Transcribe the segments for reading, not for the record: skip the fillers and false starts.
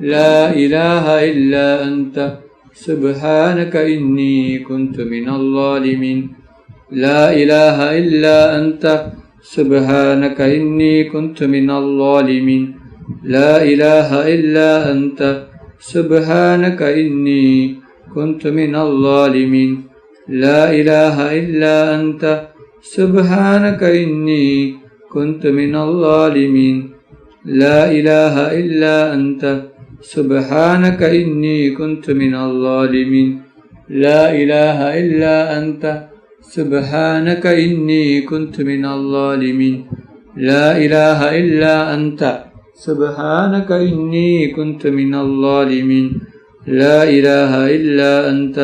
لا إله إلا أنت سبحانك إني كنت من الظالمين لا إله إلا أنت سبحانك إني كنت من الظالمين لا إله إلا أنت سبحانك إني كنت من الظالمين لا إله إلا أنت سبحانك إني كنت من الظالمين لا إله إلا أنت سبحانك إني كنت من الظالمين لا إله إلا أنت سبحانك إني كنت من الظالمين لا إله إلا أنت سبحانك إني كنت من الظالمين لا إله إلا أنت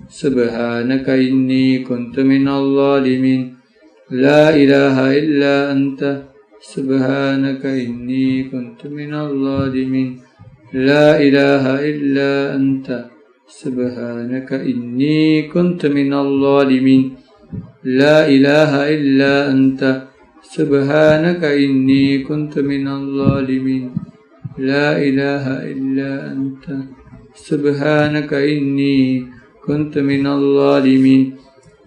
سبحانك إني كنت من الظالمين لا إله إلا أنت سبحانك إني كنت من الظالمين لا إله إلا أنت سبحانك إني كنت من الظالمين لا إله إلا أنت سبحانك إني كنت من الظالمين لا إله إلا أنت سبحانك إني كنت من الظالمين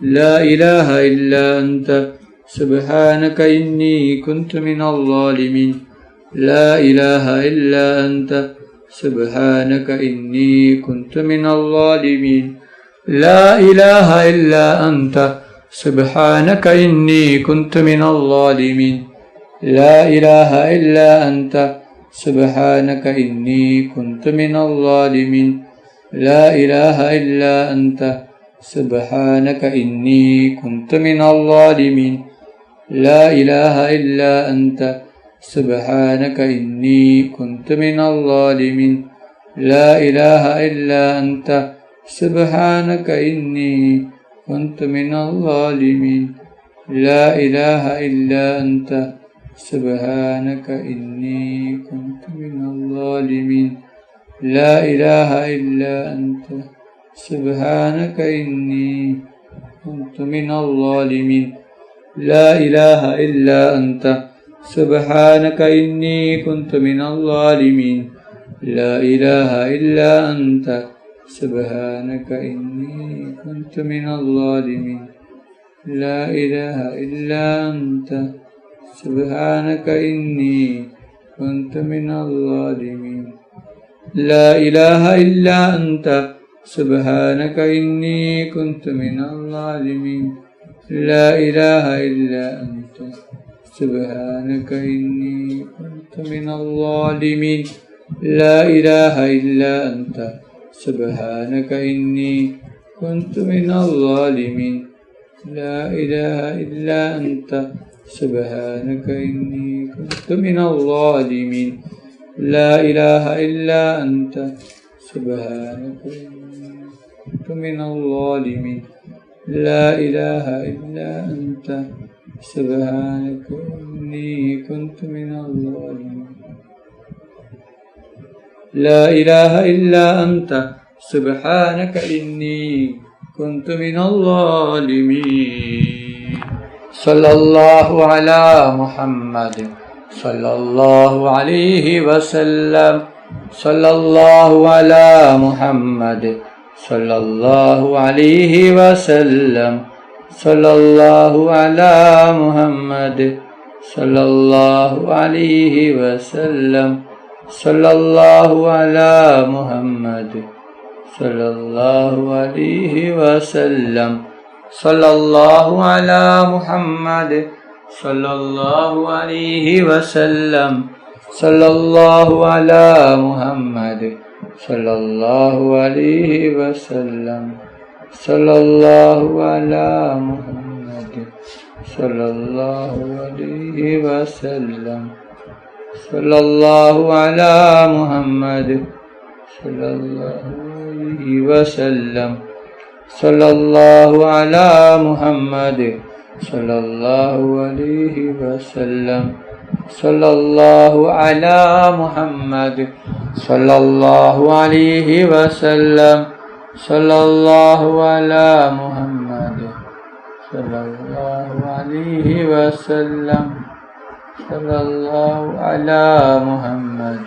لا إله إلا أنت سبحانك إني كنت من الظالمين لا إله إلا أنت سبحانك إني كنت من الظالمين لا إله إلا أنت سبحانك إني كنت من الظالمين لا إله إلا أنت سبحانك إني كنت من الظالمين لا إله إلا أنت سبحانك إني كنت من الظالمين لا إله إلا أنت سبحانك إني كنت من الظالمين لا إله إلا أنت سبحانك إني كنت من الظالمين لا إله إلا أنت سبحانك إني كنت من الظالمين لا إله إلا أنت سبحانك إني كنت من الظالمين لا إله إلا أنت سبحانك إني كنت من الظالمين لا إله إلا أنت سبحانك إني كنت من الظالمين لا إله إلا أنت سبحانك إني كنت من الظالمين لا إله إلا أنت سبحانك إني كنت من الظالمين لا إله إلا أنت سبحانك إني كنت من الظالمين لا إله إلا أنت سبحانك إني كنت من الظالمين لا إله إلا أنت سبحانك إني كنت من الظالمين لا إله إلا أنت سبحانك إني كنت من الظالمين لا إله إلا أنت سبحانك إني كنت من الظالمين لا إله إلا أنت سبحانك إني كنت من الظالمين صلى الله على محمد صلى الله عليه وسلم صلى الله على محمد صلى الله عليه وسلم صلى الله على محمد صلى الله عليه وسلم صلى الله على محمد صلى الله عليه وسلم صلى الله على محمد صلى الله عليه وسلم صلى الله على محمد صلى الله عليه وسلم صلى الله على محمد صلى الله عليه وسلم صلى الله على محمد صلى الله عليه وسلم صلى الله على محمد صلى الله عليه وسلم صلى الله على محمد صلى الله عليه وسلم صلى الله على محمد صلى الله عليه وسلم صلى الله على محمد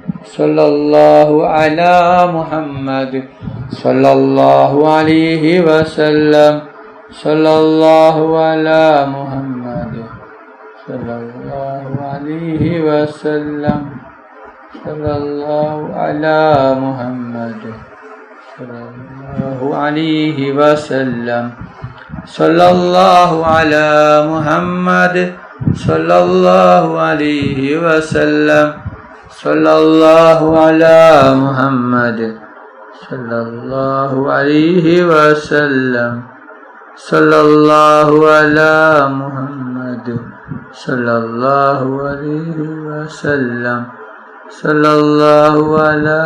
صلى الله على محمد صلى الله عليه وسلم صلى الله على محمد صلى الله عليه وسلم صلى الله على محمد صلى الله عليه وسلم صلى الله على محمد صلى الله عليه وسلم صلى الله على محمد صلى الله عليه وسلم صلى الله على محمد صلى الله عليه وسلم صلى الله على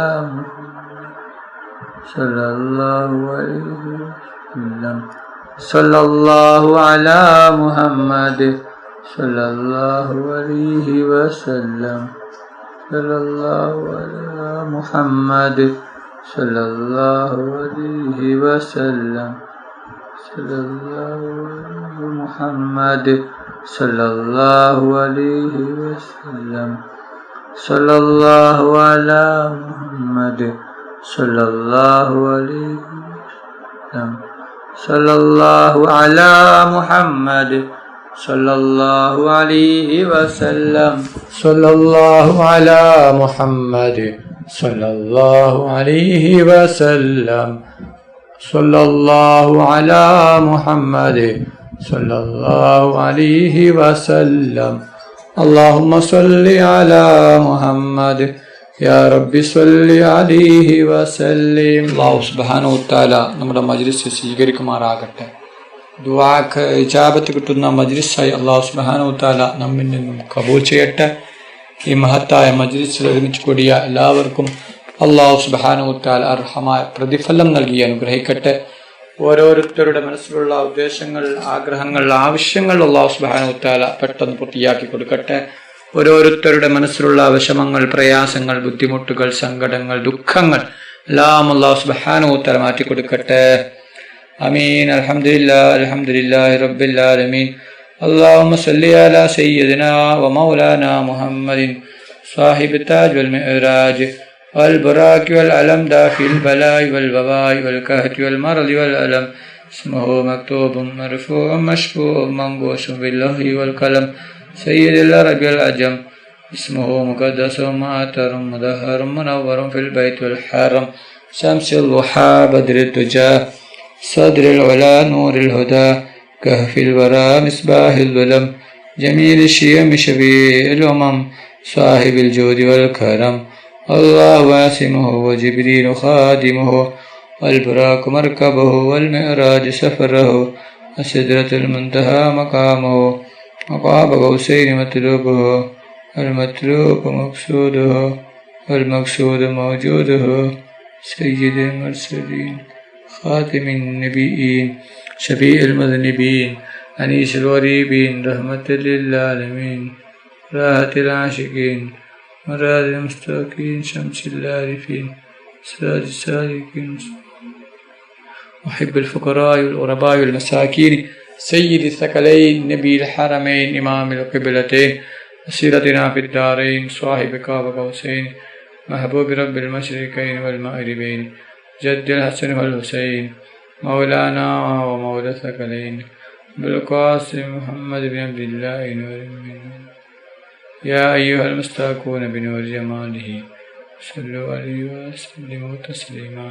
صلى الله عليه وسلم صلى الله على محمد صلى الله عليه وسلم صلى الله على محمد صلى الله عليه وسلم صلى الله على محمد صلى الله عليه وسلم صلى الله على محمد صلى الله عليه وسلم صلى الله على محمد صلى الله عليه وسلم صلى الله على محمد صلى الله عليه وسلم صلى الله على محمد صلى الله عليه وسلم اللهم صل على محمد يا رب صل عليه وسلم അല്ലാഹു സുബ്ഹാനഹു വ തആല നമ്മുടെ മജ്ലിസ് സ്വീകരിക്കുമാറാകട്ടെ. ദുആക്ക് ഇജാബത്ത് കിട്ടുന്ന മജ്ലിസായി അല്ലാഹു സുബ്ഹാനഹു വ തആല നമ്മിൽ നിന്നും കബൂൽ ചെയ്യട്ടെ. ഈ മഹത്തായ മജ്ലിസിൽ ഒരുമിച്ച് കൂടിയ എല്ലാവർക്കും അല്ലാഹു സുബ്ഹാനഹു വ തആല അർഹമായ പ്രതിഫലം നൽകി അനുഗ്രഹിക്കട്ടെ. ഓരോരുത്തരുടെ മനസ്സിലുള്ള ഉദ്ദേശങ്ങൾ, ആഗ്രഹങ്ങൾ, ആവശ്യങ്ങൾ അല്ലാഹു സുബ്ഹാനഹു വ തആല പെട്ടെന്ന് പൂർത്തിയാക്കി കൊടുക്കട്ടെ. ഓരോരുത്തരുടെ മനസ്സിലുള്ള വിഷമങ്ങൾ, പ്രയാസങ്ങൾ, ബുദ്ധിമുട്ടുകൾ, സങ്കടങ്ങൾ, ദുഃഖങ്ങൾ എല്ലാം അല്ലാഹു സുബ്ഹാനഹു വ തആല മാറ്റി കൊടുക്കട്ടെ. ആമീൻ. അൽഹംദുലില്ലാഹി റബ്ബിൽ ആലമീൻ. اللهم صل على سيدنا ومولانا محمد صاحب التاج والمعراج والبراك والعلم دافي البلاء والوباء والكهف والمرض والألم اسمه مكتوب مرفوع مشفوع منبوس بالله والقلم سيد العرب والعجم اسمه مقدس معطر مدهر منور في البيت والحرم شمس الضحى بدر الدجى صدر العلا نور الهدى كهف الورى مصباح الظلم جميل الشيم شفيع الأمم صاحب الجود والكرم الله واسمه وجبريل خادمه والبراك مركبه والمعراج سفره السدرة المنتهى مقامه وقاب قوسين مطلوبه المطلوب مقصوده والمقصود موجوده سيد المرسلين خاتم النبيين شفيع المذنبين أنيس الغريبين رحمة للعالمين راحة العاشقين مراد المستاقين شمس العارفين سراج السالكين محب الفقراء والغرباء والمساكين سيد الثقلين نبي الحرمين إمام القبلتين وسيرتنا في الدارين صاحب قاب قوسين محبوب رب المشرقين والمغربين جد الحسن والحسين مولانا ومولى الثقلين بالقاسم محمد بن عبد الله نور المؤمنين يا أيها المستاقون بنور جماله صلوا عليه وسلموا تسليما.